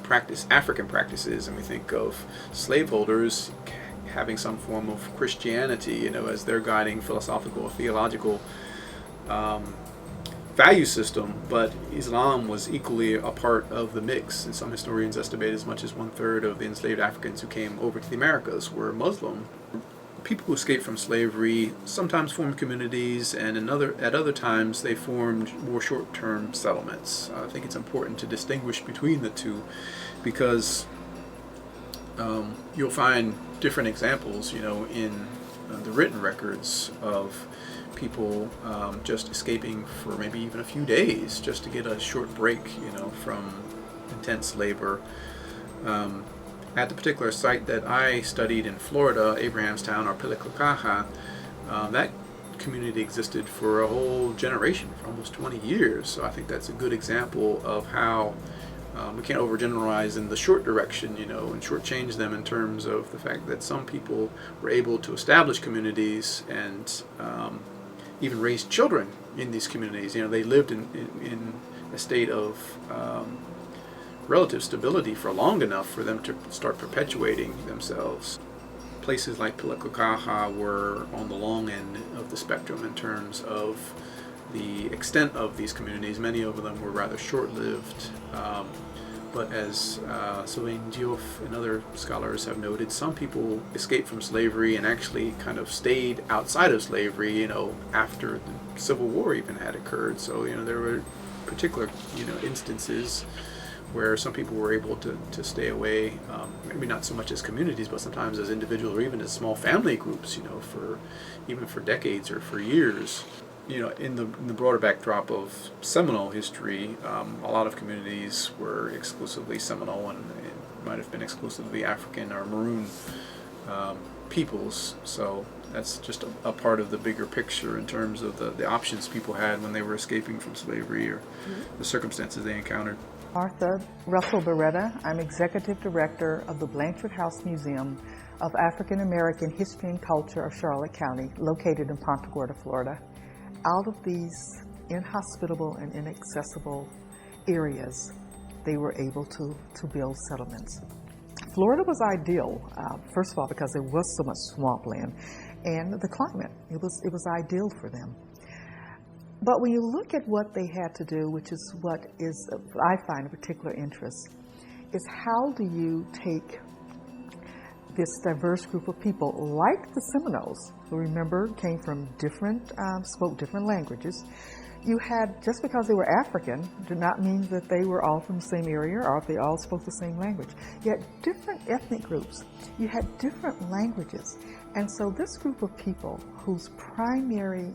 Speaker 2: African practices, and we think of slaveholders having some form of Christianity, as their guiding philosophical or theological value system. But Islam was equally a part of the mix, and some historians estimate as much as 1/3 of the enslaved Africans who came over to the Americas were Muslim. People who escaped from slavery sometimes formed communities, and at other times they formed more short-term settlements. I think it's important to distinguish between the two, because you'll find different examples, in the written records of people just escaping for maybe even a few days just to get a short break, from intense labor. At the particular site that I studied in Florida, Abrahamstown or Piliclacajá, that community existed for a whole generation, for almost 20 years. So I think that's a good example of how we can't overgeneralize in the short direction, and shortchange them in terms of the fact that some people were able to establish communities and even raise children in these communities. They lived in a state of relative stability for long enough for them to start perpetuating themselves. Places like Piliclacajá were on the long end of the spectrum in terms of the extent of these communities. Many of them were rather short-lived, but as Sylvain Diouf and other scholars have noted, some people escaped from slavery and actually kind of stayed outside of slavery, after the Civil War even had occurred. So, there were particular, instances where some people were able to stay away, maybe not so much as communities, but sometimes as individuals or even as small family groups, for decades or for years. In the broader backdrop of Seminole history, a lot of communities were exclusively Seminole, and it might have been exclusively African or Maroon peoples. So that's just a part of the bigger picture in terms of the options people had when they were escaping from slavery or the circumstances they encountered.
Speaker 6: Martha Russell Beretta. I'm Executive Director of the Blanchard House Museum of African American History and Culture of Charlotte County, located in Punta Gorda, Florida. Out of these inhospitable and inaccessible areas, they were able to build settlements. Florida was ideal, first of all, because there was so much swampland, and the climate, it was ideal for them. But when you look at what they had to do, which is what I find a particular interest, is how do you take this diverse group of people, like the Seminoles, who remember came from spoke different languages. You had, just because they were African, did not mean that they were all from the same area or if they all spoke the same language. You had different ethnic groups. You had different languages. And so this group of people, whose primary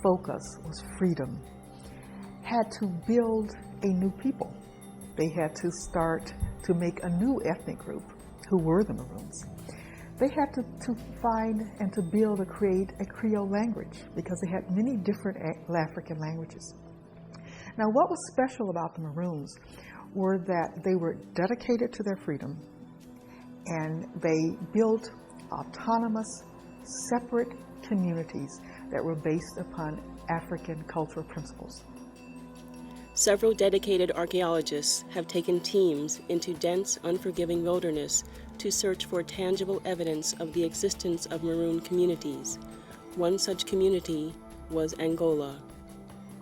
Speaker 6: focus was freedom, had to build a new people. They had to start to make a new ethnic group, who were the Maroons. They had to find and to create a Creole language, because they had many different African languages. Now, what was special about the Maroons were that they were dedicated to their freedom, and they built autonomous, separate communities that were based upon African cultural principles.
Speaker 1: Several dedicated archaeologists have taken teams into dense, unforgiving wilderness to search for tangible evidence of the existence of Maroon communities. One such community was Angola.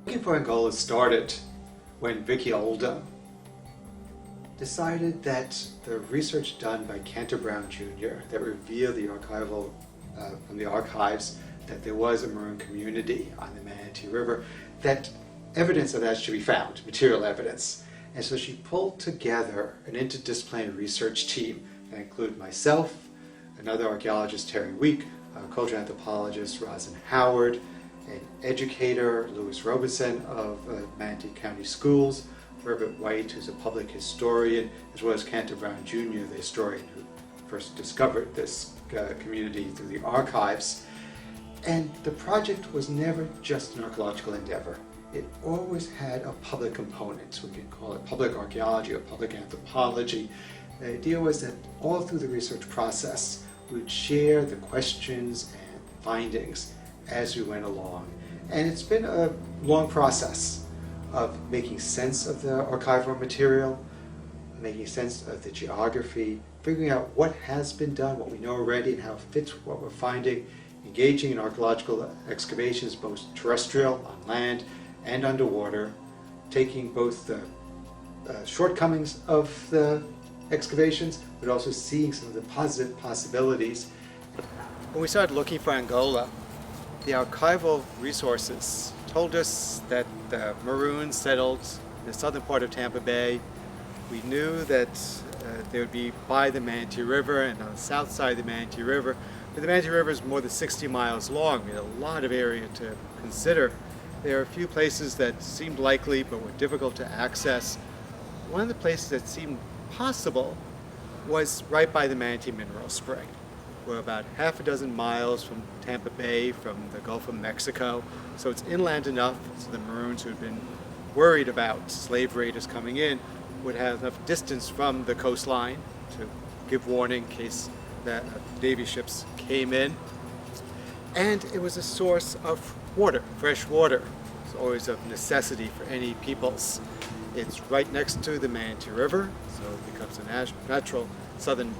Speaker 7: Looking for Angola started when Vicky Olda decided that the research done by Cantor Brown Jr. that revealed the archival from the archives that there was a Maroon community on the Manatee River, that evidence of that should be found, material evidence. And so she pulled together an interdisciplinary research team that included myself, another archaeologist, Terry Week, a cultural anthropologist, Rosin Howard, an educator, Louis Robeson of Manatee County Schools, Herbert White, who's a public historian, as well as Cantor Brown Jr., the historian who first discovered this community through the archives. And the project was never just an archaeological endeavor. It always had a public component. We can call it public archaeology or public anthropology. The idea was that all through the research process, we'd share the questions and findings as we went along. And it's been a long process of making sense of the archival material, making sense of the geography, figuring out what has been done, what we know already, and how it fits with what we're finding, engaging in archaeological excavations, both terrestrial, on land, and underwater, taking both the shortcomings of the excavations, but also seeing some of the positive possibilities. When we started looking for Angola, the archival resources told us that the Maroons settled in the southern part of Tampa Bay. We knew that they would be by the Manatee River and on the south side of the Manatee River. But the Manatee River is more than 60 miles long. We had a lot of area to consider. There are a few places that seemed likely but were difficult to access. One of the places that seemed possible was right by the Manatee Mineral Spring. We're about half a dozen miles from Tampa Bay, from the Gulf of Mexico, so it's inland enough so the Maroons who had been worried about slave raiders coming in would have enough distance from the coastline to give warning in case that Navy ships came in. And it was a source of water, fresh water. It's always of necessity for any peoples. It's right next to the Manatee River, so it becomes a natural southern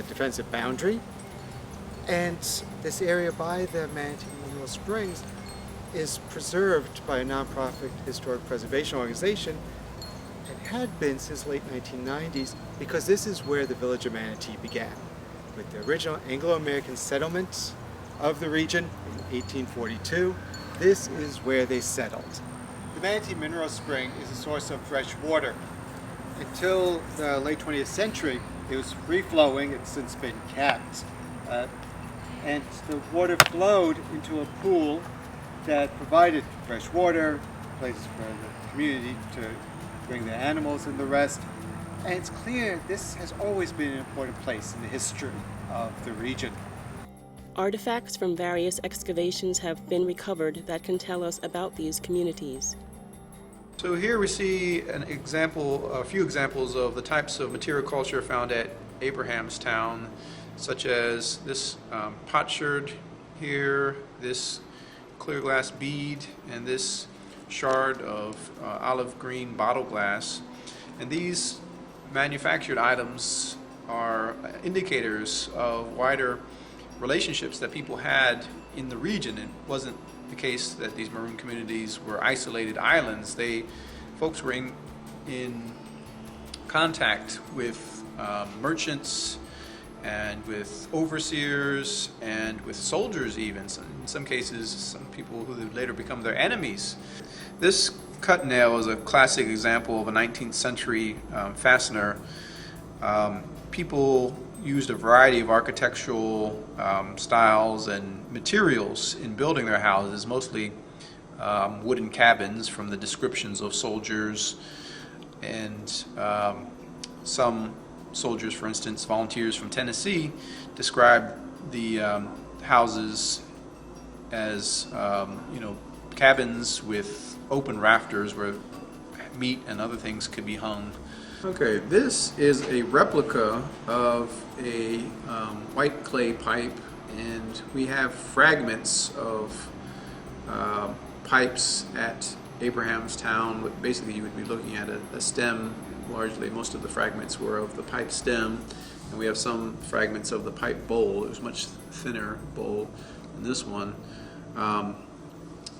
Speaker 7: defensive boundary. And this area by the Manatee Mineral Springs is preserved by a nonprofit historic preservation organization, and had been since late 1990s, because this is where the village of Manatee began, with the original Anglo-American settlement of the region in 1842. This is where they settled. The Manatee Mineral Spring is a source of fresh water. Until the late 20th century, it was free-flowing. It's since been capped. And the water flowed into a pool that provided fresh water, places for the community to bring the animals and the rest. And it's clear this has always been an important place in the history of the region.
Speaker 1: Artifacts from various excavations have been recovered that can tell us about these communities.
Speaker 2: So here we see a few examples of the types of material culture found at Abrahamstown, such as this potsherd here, this clear glass bead, and this shard of olive green bottle glass. And these manufactured items are indicators of wider relationships that people had in the region. It wasn't the case that these Maroon communities were isolated islands. Folks were in contact with merchants and with overseers and with soldiers even. So in some cases, some people who would later become their enemies. This cut nail is a classic example of a 19th century fastener. People used a variety of architectural styles and materials in building their houses, mostly wooden cabins from the descriptions of soldiers, and some soldiers, for instance, volunteers from Tennessee, described the houses as cabins with open rafters where meat and other things could be hung. Okay, this is a replica of a white clay pipe, and we have fragments of pipes at Abrahamstown. Basically, you would be looking at a stem. Largely, most of the fragments were of the pipe stem, and we have some fragments of the pipe bowl. It was a much thinner bowl than this one.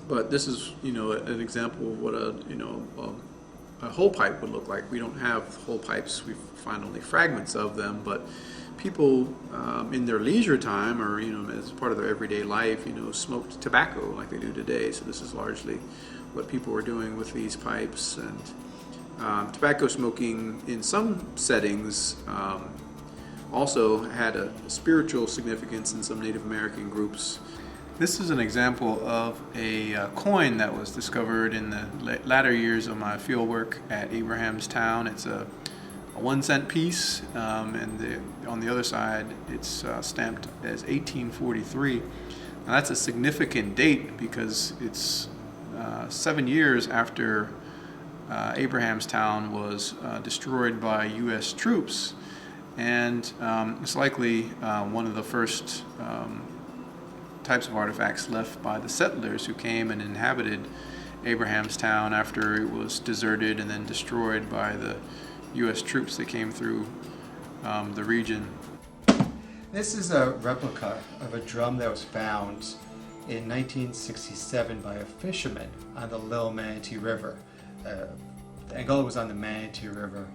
Speaker 2: But this is, an example of what a whole pipe would look like. We don't have whole pipes. We find only fragments of them, but people in their leisure time, or as part of their everyday life, smoked tobacco like they do today. So this is largely what people were doing with these pipes. And tobacco smoking in some settings also had a spiritual significance in some Native American groups. This is an example of a coin that was discovered in the latter years of my field work at Abrahamstown. It's a 1 cent piece, and on the other side it's stamped as 1843. Now that's a significant date because it's 7 years after Abrahamstown was destroyed by U.S. troops, and it's likely one of the first types of artifacts left by the settlers who came and inhabited Abrahamstown after it was deserted and then destroyed by the U.S. troops that came through the region.
Speaker 7: This is a replica of a drum that was found in 1967 by a fisherman on the Little Manatee River. Angola was on the Manatee River.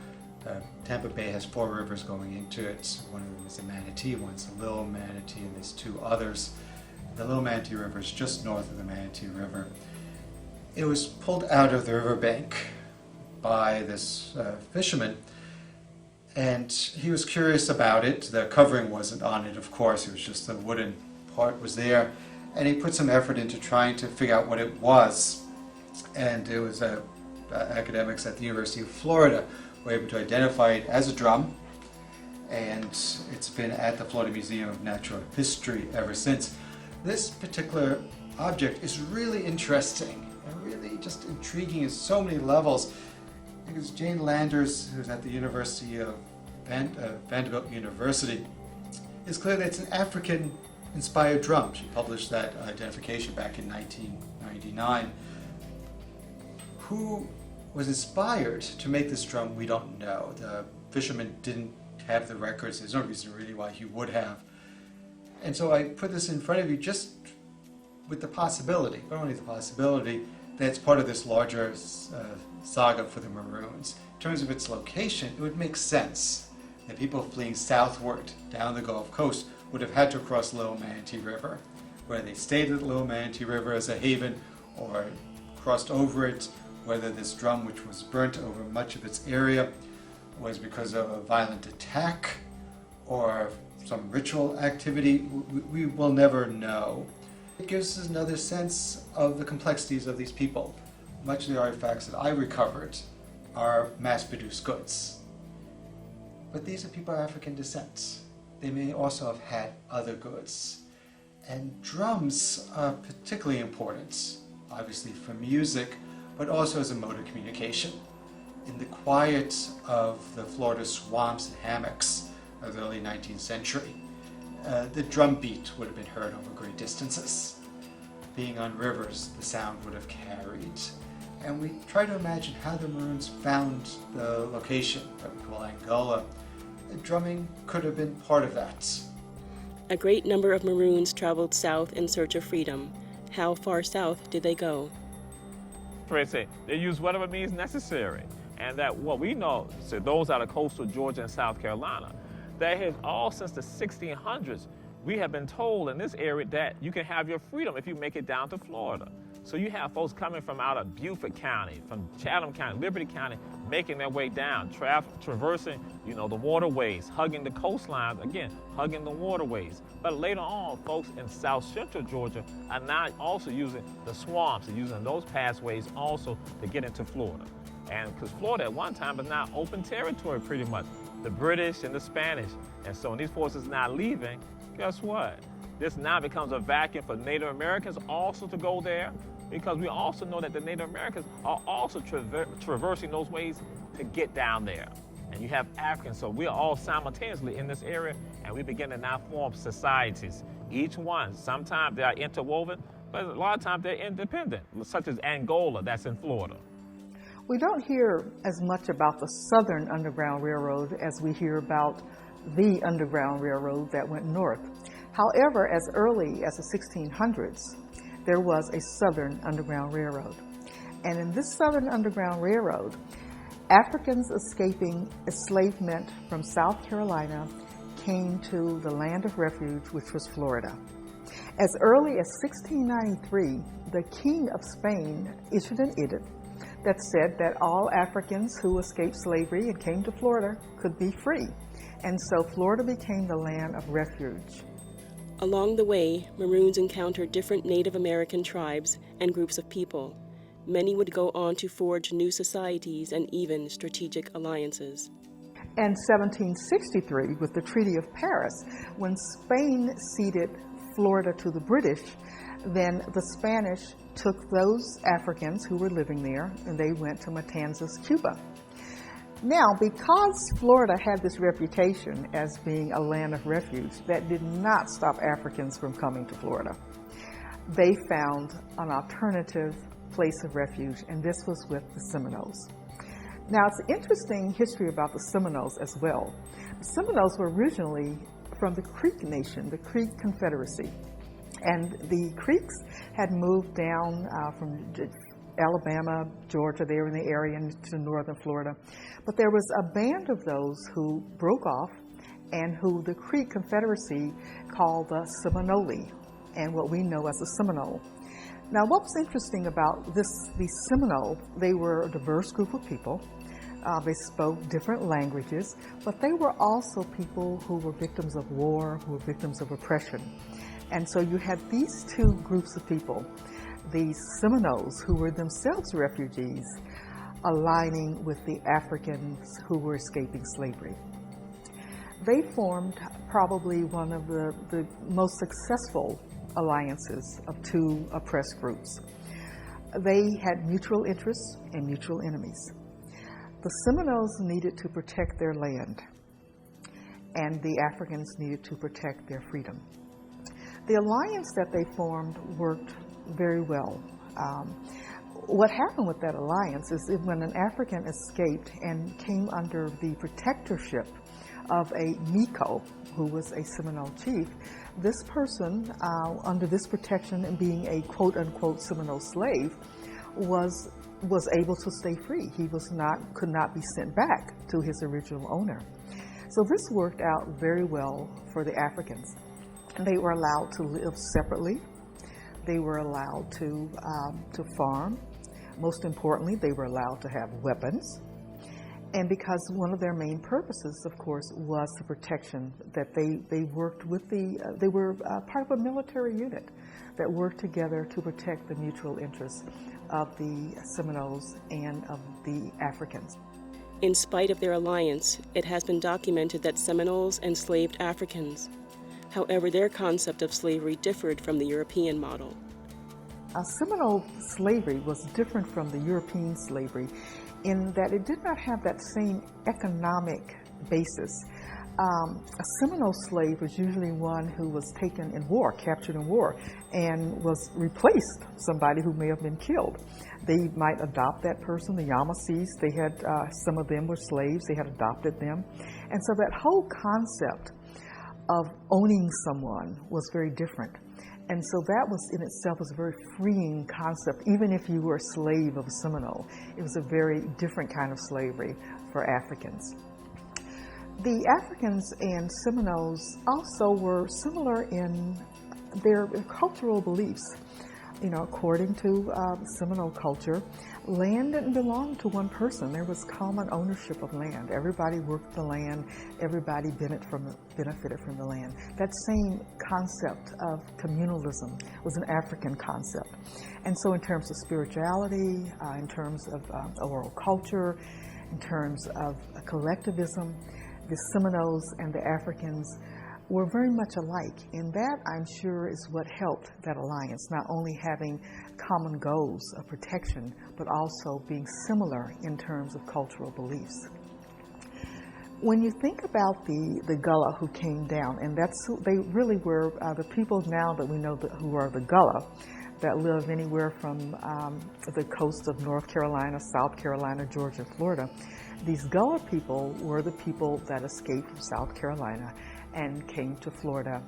Speaker 7: Tampa Bay has 4 rivers going into it. One of them is the Manatee, one's the Little Manatee, and there's 2 others. The Little Manatee River is just north of the Manatee River. It was pulled out of the riverbank by this fisherman, and he was curious about it. The covering wasn't on it, of course, it was just the wooden part was there, and he put some effort into trying to figure out what it was. And it was academics at the University of Florida were able to identify it as a drum, and it's been at the Florida Museum of Natural History ever since. This particular object is really interesting and really just intriguing in so many levels, because Jane Landers, who's at the University of Vanderbilt University, is clear that it's an African-inspired drum. She published that identification back in 1999. Who was inspired to make this drum, we don't know. The fisherman didn't have the records. There's no reason really why he would have. And so I put this in front of you just with the possibility, but only the possibility, that it's part of this larger saga for the Maroons. In terms of its location, it would make sense that people fleeing southward down the Gulf Coast would have had to cross Little Manatee River, whether they stayed at Little Manatee River as a haven or crossed over it, whether this drum, which was burnt over much of its area, was because of a violent attack or some ritual activity. We will never know. It gives us another sense of the complexities of these people. Much of the artifacts that I recovered are mass-produced goods. But these are people of African descent. They may also have had other goods. And drums are particularly important, obviously for music, but also as a mode of communication. In the quiet of the Florida swamps and hammocks of the early 19th century, the drum beat would have been heard over great distances. Being on rivers, the sound would have carried. And we try to imagine how the Maroons found the location that we call Angola. The drumming could have been part of that.
Speaker 1: A great number of Maroons traveled south in search of freedom. How far south did they go?
Speaker 3: They use whatever means necessary. And that what we know, so those out of coastal Georgia and South Carolina, that has all since the 1600s, we have been told in this area that you can have your freedom if you make it down to Florida. So you have folks coming from out of Beaufort County, from Chatham County, Liberty County, making their way down, traversing, the waterways, hugging the coastlines, again, hugging the waterways. But later on, folks in South Central Georgia are now also using the swamps and using those pathways also to get into Florida. And because Florida at one time is now open territory pretty much, the British and the Spanish. And so when these forces now leaving, guess what? This now becomes a vacuum for Native Americans also to go there, because we also know that the Native Americans are also traversing those ways to get down there. And you have Africans, so we are all simultaneously in this area, and we begin to now form societies. Each one, sometimes they are interwoven, but a lot of times they're independent, such as Angola, that's in Florida.
Speaker 6: We don't hear as much about the Southern Underground Railroad as we hear about the Underground Railroad that went north. However, as early as the 1600s, there was a Southern Underground Railroad. And in this Southern Underground Railroad, Africans escaping enslavement from South Carolina came to the land of refuge, which was Florida. As early as 1693, the King of Spain issued an edict that said that all Africans who escaped slavery and came to Florida could be free. And so Florida became the land of refuge.
Speaker 1: Along the way, Maroons encountered different Native American tribes and groups of people. Many would go on to forge new societies and even strategic alliances.
Speaker 6: And 1763, with the Treaty of Paris, when Spain ceded Florida to the British, then the Spanish took those Africans who were living there and they went to Matanzas, Cuba. Now, because Florida had this reputation as being a land of refuge, that did not stop Africans from coming to Florida. They found an alternative place of refuge, and this was with the Seminoles. Now, it's an interesting history about the Seminoles as well. The Seminoles were originally from the Creek Nation, the Creek Confederacy. And the Creeks had moved down from Alabama, Georgia, they were in the area, into northern Florida. But there was a band of those who broke off and who the Creek Confederacy called the Seminole, and what we know as the Seminole. Now, what was interesting about these Seminole, they were a diverse group of people. They spoke different languages, but they were also people who were victims of war, who were victims of oppression. And so you had these two groups of people, these Seminoles, who were themselves refugees, aligning with the Africans who were escaping slavery. They formed probably one of the most successful alliances of two oppressed groups. They had mutual interests and mutual enemies. The Seminoles needed to protect their land, and the Africans needed to protect their freedom. The alliance that they formed worked very well. What happened with that alliance is that when an African escaped and came under the protectorship of a Miko, who was a Seminole chief, this person, under this protection and being a quote-unquote Seminole slave, was able to stay free. He could not be sent back to his original owner. So this worked out very well for the Africans. They were allowed to live separately. They were allowed to farm. Most importantly, they were allowed to have weapons. And because one of their main purposes, of course, was the protection, that they worked with they were part of a military unit that worked together to protect the mutual interests of the Seminoles and of the Africans.
Speaker 1: In spite of their alliance, it has been documented that Seminoles enslaved Africans. However, their concept of slavery differed from the European model.
Speaker 6: Seminole slavery was different from the European slavery in that it did not have that same economic basis. A Seminole slave was usually one who was taken in war, captured in war, and was replaced somebody who may have been killed. They might adopt that person. The Yamasees, they had, some of them were slaves, they had adopted them. And so that whole concept of owning someone was very different. And so that was in itself was a very freeing concept. Even if you were a slave of a Seminole, it was a very different kind of slavery for Africans. The Africans and Seminoles also were similar in their cultural beliefs. You know, according to Seminole culture, land didn't belong to one person. There was common ownership of land. Everybody worked the land. Everybody benefited from the land. That same concept of communalism was an African concept. And so in terms of spirituality, in terms of oral culture, in terms of collectivism, the Seminoles and the Africans were very much alike. And that, I'm sure, is what helped that alliance, not only having common goals of protection, but also being similar in terms of cultural beliefs. When you think about the Gullah who came down, and they really were the people now that we know who are the Gullah, that live anywhere from the coast of North Carolina, South Carolina, Georgia, Florida. These Gullah people were the people that escaped from South Carolina and came to Florida.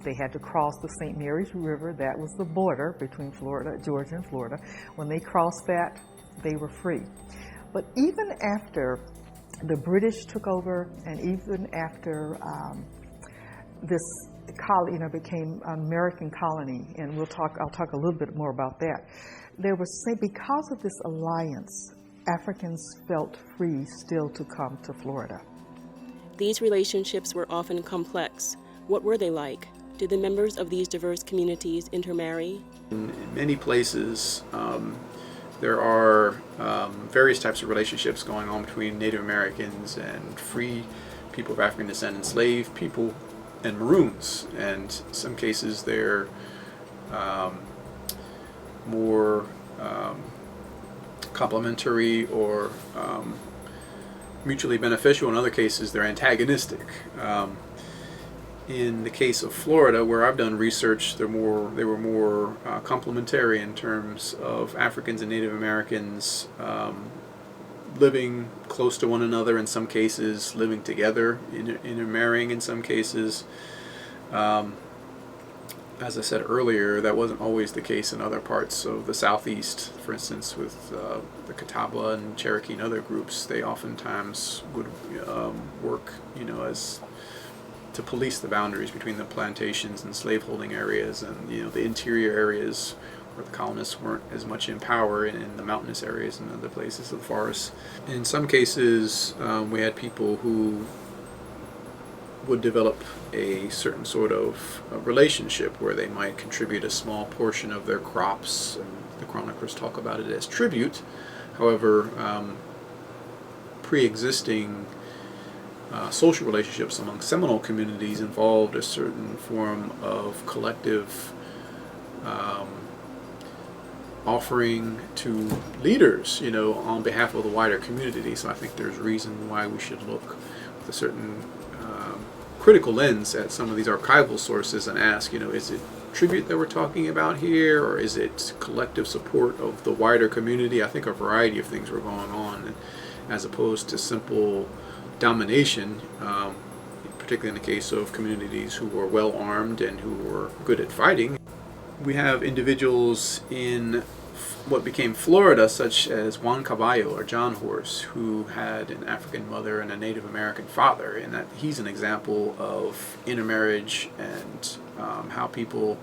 Speaker 6: They had to cross the St. Mary's River. That was the border between Georgia and Florida. When they crossed that, they were free. But even after the British took over, and even after this colony, became an American colony, and I'll talk a little bit more about that. There was, because of this alliance, Africans felt free still to come to Florida.
Speaker 1: These relationships were often complex. What were they like? Did the members of these diverse communities intermarry?
Speaker 2: In many places, there are various types of relationships going on between Native Americans and free people of African descent, enslaved people, and Maroons. And in some cases, they're more complementary or mutually beneficial. In other cases, they're antagonistic. In the case of Florida, where I've done research, they were more complementary in terms of Africans and Native Americans living close to one another in some cases, living together, intermarrying in some cases. As I said earlier, that wasn't always the case in other parts of the Southeast. For instance, with the Catawba and Cherokee and other groups, they oftentimes would work, as to police the boundaries between the plantations and slaveholding areas and the interior areas where the colonists weren't as much in power, in the mountainous areas and other places of the forests. In some cases, we had people who would develop a certain sort of relationship where they might contribute a small portion of their crops, and the chroniclers talk about it as tribute. However, pre-existing social relationships among Seminole communities involved a certain form of collective offering to leaders, on behalf of the wider community. So I think there's reason why we should look with a certain critical lens at some of these archival sources and ask, is it tribute that we're talking about here, or is it collective support of the wider community? I think a variety of things were going on, as opposed to simple domination, particularly in the case of communities who were well armed and who were good at fighting. We have individuals in what became Florida, such as Juan Caballo or John Horse, who had an African mother and a Native American father, and that he's an example of intermarriage and how people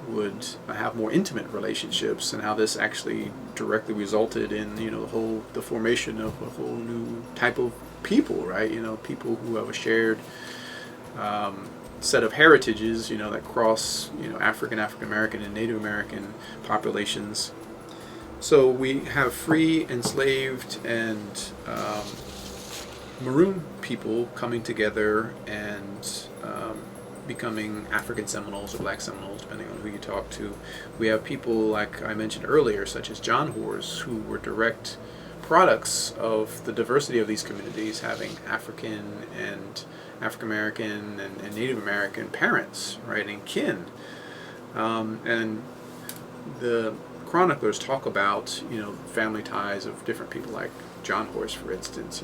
Speaker 2: would have more intimate relationships, and how this actually directly resulted in the formation of a whole new type of people, right? People who have a shared set of heritages, that cross African American and Native American populations. So we have free, enslaved, and Maroon people coming together and becoming African Seminoles or Black Seminoles, depending on who you talk to. We have people, like I mentioned earlier, such as John Horse, who were direct products of the diversity of these communities, having African and African American and Native American parents, right, and kin. And the chroniclers talk about, family ties of different people, like John Horse, for instance.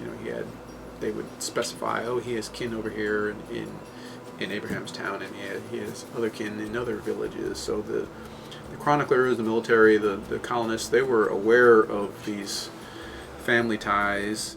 Speaker 2: They would specify, he has kin over here in Abrahamstown, and he has other kin in other villages. So the chroniclers, the military, the colonists, they were aware of these family ties.